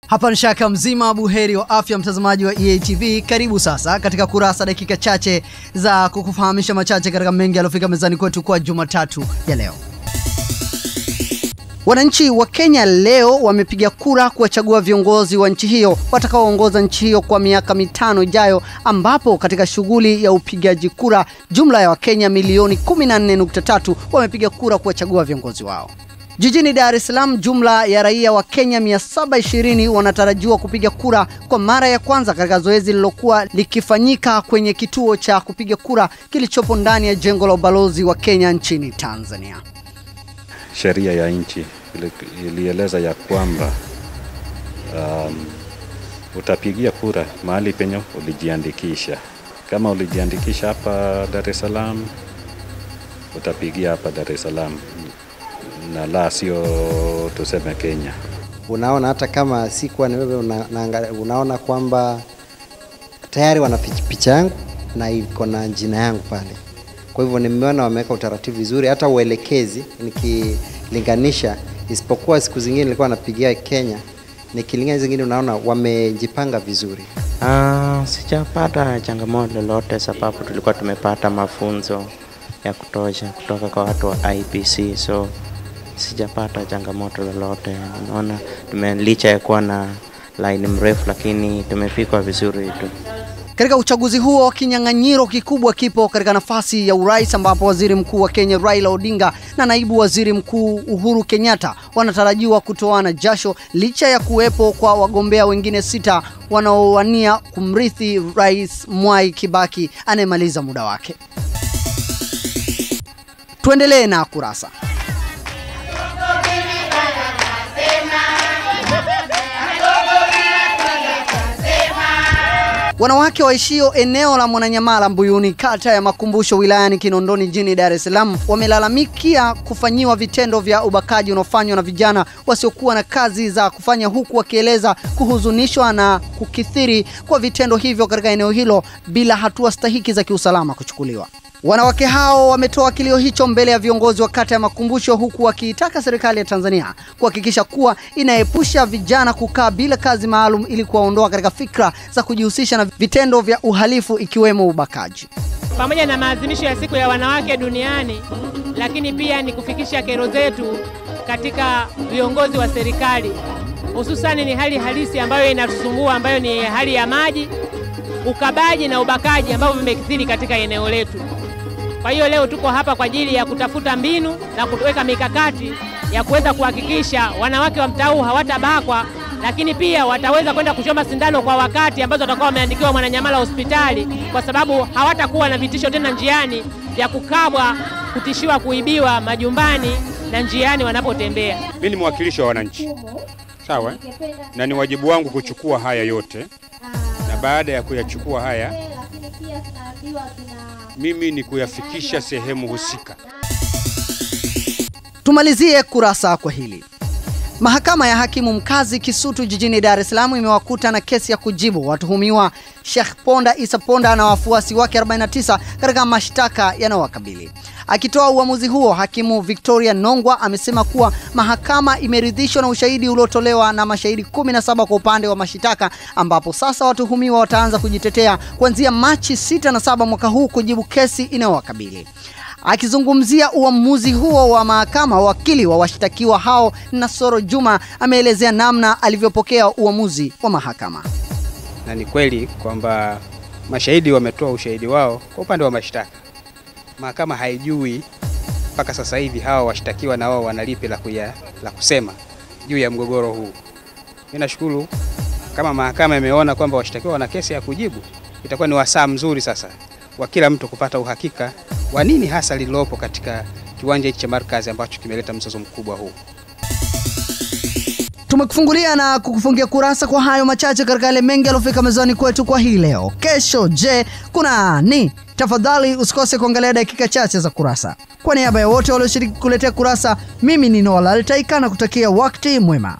Hapa ni Shaka mzima, buheri wa afya mtazamaji wa EATV. Karibu sasa katika kurasa dakika chache za kukufahamisha machache katika mengi yaliyofika mezani kwetu kwa Jumatatu ya leo. Wananchi wa Kenya leo wamepiga kura kuwachagua viongozi wa nchi hiyo watakaoongoza nchi hiyo kwa miaka 5 ijayo, ambapo katika shughuli ya upigaji kura jumla ya Wakenya milioni 14.3 wamepiga kura kuwachagua viongozi wao. Jijini Dar es Salaam, jumla ya raia wa Kenya 720 wanatarajiwa kupiga kura kwa mara ya kwanza katika zoezi lilokuwa likifanyika kwenye kituo cha kupiga kura kilichopo ndani ya jengo la ubalozi wa Kenya nchini Tanzania. Sheria ya nchi ilieleza ya kwamba utapigia kura mahali penye ulijiandikisha. Kama ulijiandikisha hapa Dar es Salaam, utapigia hapa Dar es Salaam na la sio tuseme Kenya. Unaona hata kama sikuwa ni wewe unaona kwamba tayari wana picha yangu na iko na jina yangu pale. Kwa hivyo nimeona wameweka utaratibu vizuri, hata uelekezi nikilinganisha, isipokuwa siku zingine nilikuwa napigia Kenya, nikilingana zingine unaona wamejipanga vizuri. Sijapata changamoto lolote sababu tulikuwa tumepata mafunzo ya kutosha kutoka kwa watu wa IPC, so sijapata changamoto lolote. Unaona tumelicha ya kuwa na line mrefu lakini tumepikwa vizuri tu. Katika uchaguzi huo, kinyang'anyiro kikubwa kipo katika nafasi ya urais, ambapo waziri mkuu wa Kenya Raila Odinga na naibu waziri mkuu Uhuru Kenyatta wanatarajiwa kutoana jasho, licha ya kuwepo kwa wagombea wengine 6 wanaowania kumrithi Rais Mwai Kibaki anayemaliza muda wake. Tuendelee na kurasa. Wanawake waishio eneo la Mwananyamala Mbuyuni, kata ya Makumbusho, wilayani Kinondoni jijini Dar es Salaam, wamelalamikia kufanyiwa vitendo vya ubakaji unaofanywa na vijana wasiokuwa na kazi za kufanya, huku wakieleza kuhuzunishwa na kukithiri kwa vitendo hivyo katika eneo hilo bila hatua stahiki za kiusalama kuchukuliwa. Wanawake hao wametoa kilio hicho mbele ya viongozi wa kata ya Makumbusho, huku wakiitaka serikali ya Tanzania kuhakikisha kuwa inaepusha vijana kukaa bila kazi maalum ili kuwaondoa katika fikra za kujihusisha na vitendo vya uhalifu ikiwemo ubakaji. Pamoja na maadhimisho ya siku ya wanawake duniani, lakini pia ni kufikisha kero zetu katika viongozi wa serikali, hususani ni hali halisi ambayo inatusumbua, ambayo ni hali ya maji, ukabaji na ubakaji ambao vimekithiri katika eneo letu. Kwa hiyo leo tuko hapa kwa ajili ya kutafuta mbinu na kuweka mikakati ya kuweza kuhakikisha wanawake wa mtaa huu hawatabakwa, lakini pia wataweza kwenda kuchoma sindano kwa wakati ambazo watakuwa wameandikiwa Mwananyamala hospitali, kwa sababu hawatakuwa na vitisho tena njiani vya kukabwa, kutishiwa kuibiwa majumbani na njiani wanapotembea. Mimi ni mwakilishi wa wananchi, sawa, na ni wajibu wangu kuchukua haya yote, na baada ya kuyachukua haya mimi ni kuyafikisha sehemu husika. Tumalizie kurasa kwa hili. Mahakama ya hakimu mkazi Kisutu jijini Dar es Salaam imewakuta na kesi ya kujibu watuhumiwa Sheikh Ponda Isa Ponda na wafuasi wake 49 katika mashtaka yanayowakabili. Akitoa uamuzi huo, hakimu Victoria Nongwa amesema kuwa mahakama imeridhishwa na ushahidi uliotolewa na mashahidi 17 kwa upande wa mashitaka, ambapo sasa watuhumiwa wataanza kujitetea kuanzia Machi 6 na 7 mwaka huu kujibu kesi inayowakabili. Akizungumzia uamuzi huo wa mahakama, wakili wa washtakiwa hao Nasoro Juma ameelezea namna alivyopokea uamuzi wa mahakama. Na ni kweli kwamba mashahidi wametoa ushahidi wao kwa upande wa mashtaka. Mahakama haijui mpaka sasa hivi hawa washtakiwa na wao wanalipi la kusema juu ya mgogoro huu. Mimi nashukuru kama mahakama imeona kwamba washtakiwa wana kesi ya kujibu, itakuwa ni wasaa mzuri sasa wa kila mtu kupata uhakika wa nini hasa lililopo katika kiwanja hiki cha Markazi ambacho kimeleta mzozo mkubwa huu. Tumekufungulia na kukufungia kurasa kwa hayo machache katika yale mengi yaliyofika mezani kwetu kwa hii leo. Kesho, je, kuna nini? Tafadhali usikose kuangalia dakika chache za kurasa. Kwa niaba ya wote walioshiriki kuletea kurasa, mimi ni Noah Laltaika na kutakia wakati mwema.